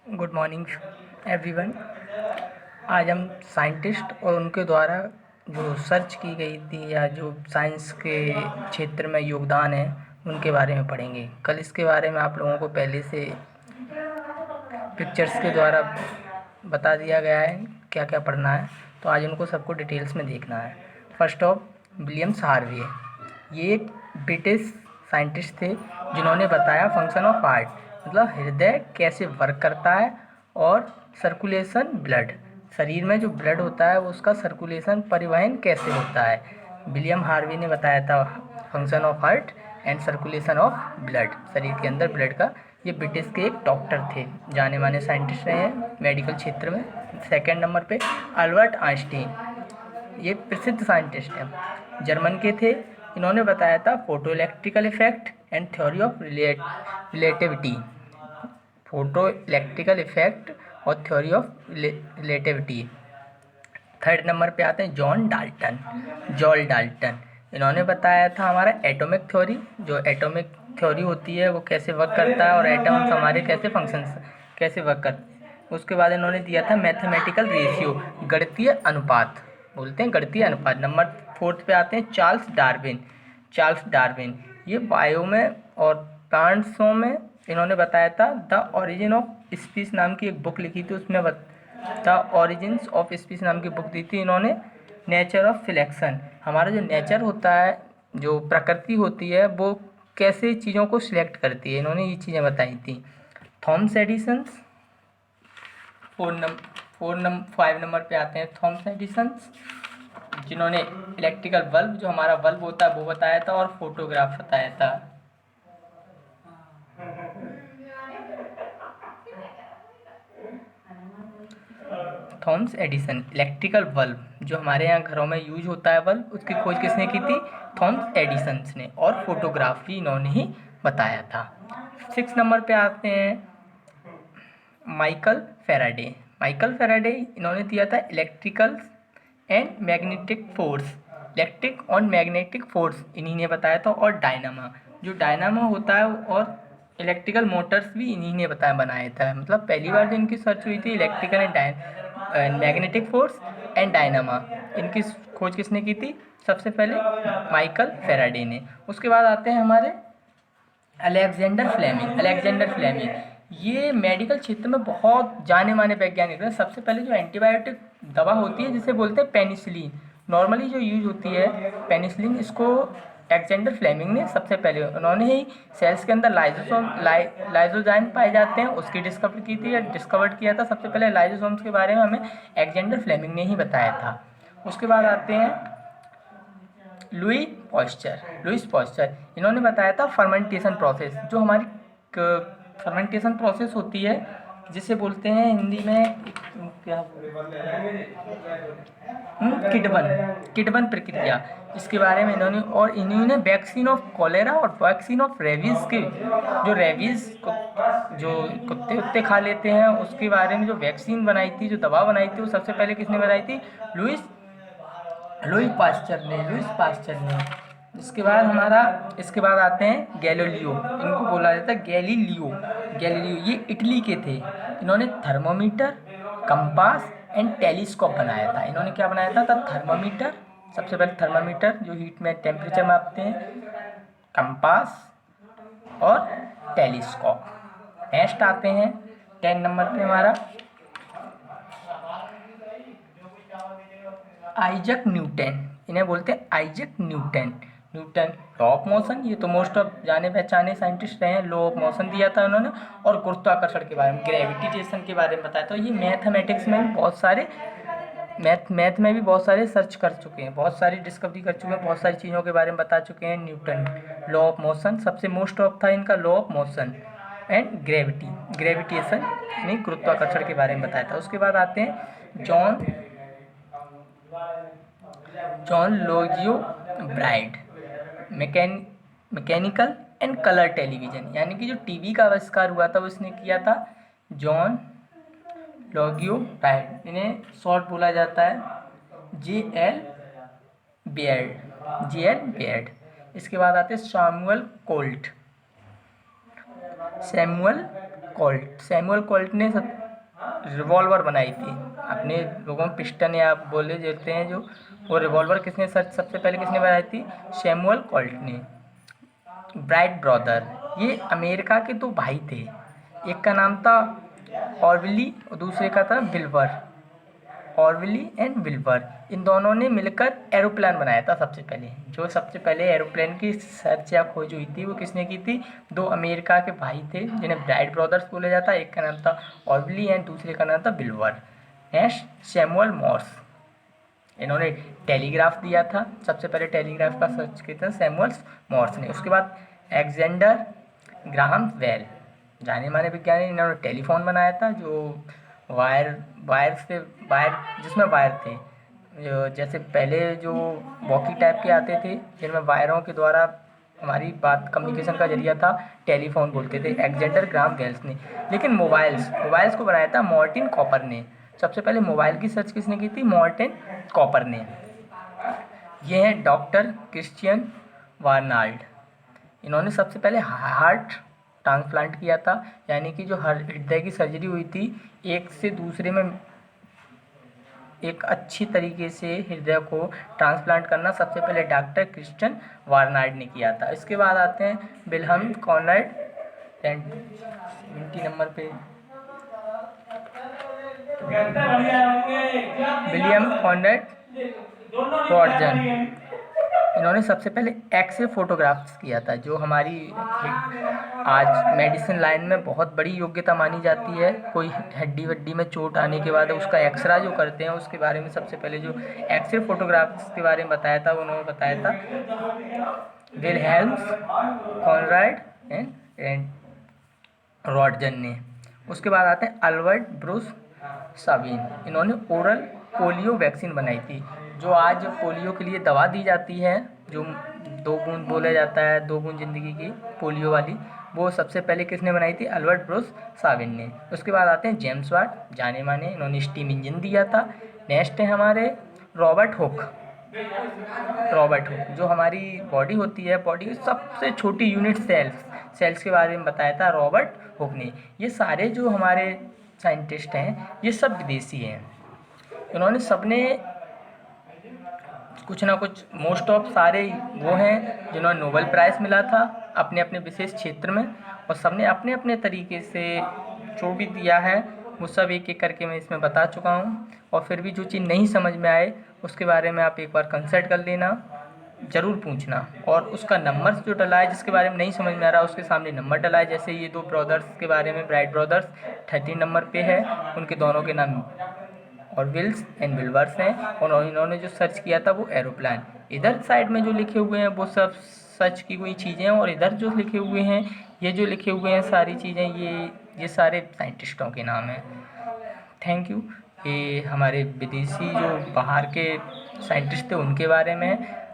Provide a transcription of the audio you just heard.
Good morning everyone. आज हम scientist और उनके द्वारा जो सर्च की गई थी या जो साइंस के क्षेत्र में योगदान है उनके बारे में पढ़ेंगे। कल इसके बारे में आप लोगों को पहले से पिक्चर्स के द्वारा बता दिया गया है क्या क्या पढ़ना है, तो आज उनको सबको डिटेल्स में देखना है। फर्स्ट ऑफ विलियम्स हार्वे, ये एक ब्रिटिश साइंटिस्ट थे जिन्होंने बताया फंक्शन ऑफ हार्ट, मतलब हृदय कैसे वर्क करता है और सर्कुलेशन ब्लड, शरीर में जो ब्लड होता है वो उसका सर्कुलेशन परिवहन कैसे होता है। विलियम हार्वे ने बताया था function of heart and circulation of blood, शरीर के अंदर ब्लड का। ये ब्रिटिश के एक डॉक्टर थे, जाने माने साइंटिस्ट रहे हैं मेडिकल क्षेत्र में। सेकंड नंबर पे अल्बर्ट आइंस्टीन, ये प्रसिद्ध साइंटिस्ट हैं, जर्मन के थे। इन्होंने बताया था photo electrical effect and theory of relativity, photo electrical effect और theory of relativity. Third number पे आते हैं जॉन डाल्टन। इन्होंने बताया था हमारा एटॉमिक थ्योरी, जो एटॉमिक थ्योरी होती है वो कैसे वर्क करता है और एटम्स हमारे कैसे फंक्शंस कैसे वर्क करते हैं। उसके बाद इन्होंने दिया था मैथमेटिकल रेशियो, गणितीय अनुपात, बोलते हैं गणितीय अनुपात। नंबर फोर्थ पे आते हैं चार्ल्स डार्विन, ये बायो में और प्लांट्सों में इन्होंने बताया था द ओरिजिन ऑफ स्पीस नाम की एक बुक लिखी थी, उसमें द ओरिजिन्स ऑफ स्पीस नाम की बुक दी थी इन्होंने। नेचर ऑफ सिलेक्शन, हमारा जो नेचर होता है, जो प्रकृति होती है, वो कैसे चीज़ों को सिलेक्ट करती है, इन्होंने ये चीज़ें बताई थी। थॉमस एडिसन, 5 नंबर पे आते हैं थॉमस एडिसन, जिन्होंने इलेक्ट्रिकल बल्ब, जो हमारा बल्ब होता है वो बताया था और फोटोग्राफ बताया था। थॉमस एडिसन, इलेक्ट्रिकल बल्ब जो हमारे यहाँ घरों में यूज होता है बल्ब, उसकी खोज किसने की थी? थॉमस एडिसन ने। और फोटोग्राफी इन्होंने ही बताया था। 6 नंबर पे आते हैं माइकल फेराडे, इन्होंने दिया था electrical and magnetic force, electric और मैग्नेटिक फोर्स इन्हीं ने बताया था। और जो डायनामा होता है और इलेक्ट्रिकल मोटर्स भी इन्हीं ने बनाया था। मतलब पहली बार जो इनकी सर्च हुई थी electrical and magnetic force and dynamo, इनकी खोज किसने की थी? सबसे पहले माइकल फेराडे ने। उसके बाद आते हैं हमारे अलेक्जेंडर फ्लेमिंग, ये मेडिकल क्षेत्र में बहुत जाने माने वैज्ञानिक हैं। सबसे पहले जो एंटीबायोटिक दवा होती है जिसे बोलते हैं पेनिसिलिन, नॉर्मली जो यूज होती है पेनिसिलिन, इसको अलेक्जेंडर फ्लेमिंग ने सबसे पहले, उन्होंने ही सेल्स के अंदर लाइजोजाइम पाए जाते हैं उसकी डिस्कवर की थी, डिस्कवर्ड किया था सबसे पहले। लाइजोसोम्स के बारे में हमें अलेक्जेंडर फ्लेमिंग ने ही बताया था। उसके बाद आते हैं लुइस पॉस्चर, इन्होंने बताया था फर्मेंटेशन प्रोसेस, जो हमारी फर्मेंटेशन प्रोसेस होती है जिसे बोलते हैं हिंदी में क्या, किडबन प्रक्रिया, इसके बारे में इन्होंने। और इन्होंने वैक्सीन ऑफ कॉलेरा और वैक्सीन ऑफ रेबीज के, जो रेबीज जो कुत्ते उत्ते खा लेते हैं उसके बारे में जो वैक्सीन बनाई थी, जो दवा बनाई थी, वो सबसे पहले किसने बनाई थी? लुइस लुइस पास्चर ने। इसके बाद आते हैं गैलीलियो, इनको बोला जाता है गैलीलियो, ये इटली के थे। इन्होंने थर्मोमीटर, कंपास एंड टेलीस्कोप बनाया था। इन्होंने क्या बनाया था? थर्मोमीटर, सबसे पहले थर्मोमीटर जो हीट में टेम्परेचर मापते हैं, कंपास और टेलीस्कोप। नेक्स्ट आते हैं 10 नंबर पे हमारा आइजक न्यूटन, इन्हें बोलते हैं Isaac Newton. Law of motion, ये तो मोस्ट ऑफ जाने पहचाने साइंटिस्ट रहे हैं। लॉ ऑफ मोशन दिया था उन्होंने, और गुरुत्वाकर्षण के बारे में, ग्रेविटेशन के बारे में बताया। तो ये मैथमेटिक्स में भी बहुत सारे मैथ में भी बहुत सारे सर्च कर चुके हैं, बहुत सारी डिस्कवरी कर चुके हैं, बहुत सारी चीज़ों के बारे में बता चुके हैं न्यूटन। लॉ ऑफ मोशन सबसे मोस्ट ऑफ था इनका, law of motion and gravitation यानी गुरुत्वाकर्षण के बारे में बताया था। उसके बाद आते हैं John Logie Baird, mechanical and colour television, यानी कि जो टीवी का आविष्कार हुआ था वो इसने किया था, जॉन लोजियो ब्राइट। इन्हें शॉर्ट बोला जाता है जे एल बियर्ड। इसके बाद आते हैं सैमुअल कोल्ट, सैमुअल कोल्ट ने रिवॉल्वर बनाई थी। अपने लोगों में पिस्टन या बोले जाते हैं जो, वो रिवॉल्वर किसने सबसे पहले किसने बनाई थी? सैमुअल कोल्ट ने। ब्राइट ब्रदर, ये अमेरिका के दो भाई थे, एक का नाम था ऑर्वली और दूसरे का था विल्बर। ऑर्वली एंड विल्बर, इन दोनों ने मिलकर एरोप्लेन बनाया था सबसे पहले। जो सबसे पहले एरोप्लेन की सर्च या खोज हुई थी वो किसने की थी? दो अमेरिका के भाई थे जिन्हें ब्राइट ब्रदर्स बोला जाता है। एक का नाम था ऑर्वली एंड दूसरे का नाम था विल्बर। नेक्स्ट, सैमुअल मॉर्स, इन्होंने टेलीग्राफ दिया था। सबसे पहले टेलीग्राफ का सर्च किया था सैमुअल मॉर्स ने। उसके बाद अलेक्जेंडर ग्राहम बेल, जाने माने विज्ञानी, इन्होंने टेलीफोन बनाया था जो वायर जिसमें वायर थे, जैसे पहले जो वॉकी टाइप के आते थे जिनमें वायरों के द्वारा हमारी बात कम्युनिकेशन का जरिया था, टेलीफोन बोलते थे, अलेक्जेंडर ग्राहम बेल्स ने। लेकिन मोबाइल्स को बनाया था मार्टिन कॉपर ने। सबसे पहले मोबाइल की सर्च किसने की थी? मार्टिन कॉपर ने। ये हैं डॉक्टर क्रिश्चियन वार्नाल्ड, इन्होंने सबसे पहले हार्ट ट्रांसप्लांट किया था, यानी कि जो हृदय की सर्जरी हुई थी, एक से दूसरे में एक अच्छी तरीके से हृदय को ट्रांसप्लांट करना सबसे पहले डॉक्टर क्रिश्चियन वार्नाल्ड ने किया था। इसके बाद आते हैं विल्हम कॉनराड, 70 नंबर पे विलियम कॉनराड रॉन्टगन, इन्होंने सबसे पहले एक्सरे फोटोग्राफ्स किया था, जो हमारी आज मेडिसिन लाइन में बहुत बड़ी योग्यता मानी जाती है। कोई हड्डी वड्डी में चोट आने के बाद उसका एक्सरा जो करते हैं, उसके बारे में सबसे पहले जो एक्सरे फोटोग्राफ्स के बारे में बताया था उन्होंने बताया था विलहेल्म्स कॉनराड एंड रॉन्टगन ने। उसके बाद आते हैं अल्बर्ट ब्रूस साबिन, इन्होंने ओरल पोलियो वैक्सीन बनाई थी, जो आज पोलियो के लिए दवा दी जाती है, जो 2 बूंद बोला जाता है, 2 बूंद जिंदगी की पोलियो वाली, वो सबसे पहले किसने बनाई थी? अल्बर्ट ब्रूस साबिन ने। उसके बाद आते हैं जेम्स वाट, जाने माने, इन्होंने स्टीम इंजन दिया था। नेक्स्ट है हमारे रॉबर्ट हुक। जो हमारी बॉडी होती है, बॉडी की सबसे छोटी यूनिट सेल्स के बारे में बताया था रॉबर्ट हुक ने। ये सारे जो हमारे साइंटिस्ट हैं ये सब विदेशी हैं। इन्होंने सबने कुछ ना कुछ, मोस्ट ऑफ सारे वो हैं जिन्होंने नोबेल प्राइज़ मिला था अपने अपने विशेष क्षेत्र में, और सबने अपने अपने तरीके से जो भी दिया है वो सब एक एक करके मैं इसमें बता चुका हूँ। और फिर भी जो चीज़ नहीं समझ में आए उसके बारे में आप एक बार कंसल्ट कर लेना, ज़रूर पूछना। और उसका नंबर जो डला है, जिसके बारे में नहीं समझ में आ रहा उसके सामने नंबर डला है। जैसे ये 2 ब्रदर्स के बारे में, ब्राइट ब्रदर्स 13 नंबर पे है, उनके दोनों के नाम और विल्स एंड विल्वर्स हैं, और इन्होंने जो सर्च किया था वो एरोप्लेन। इधर साइड में जो लिखे हुए हैं वो सब सर्च की हुई चीज़ें हैं, और इधर जो लिखे हुए हैं, ये जो लिखे हुए हैं सारी चीज़ें, ये सारे साइंटिस्टों के नाम हैं। Thank you. ये हमारे विदेशी जो बाहर के साइंटिस्ट थे उनके बारे में है।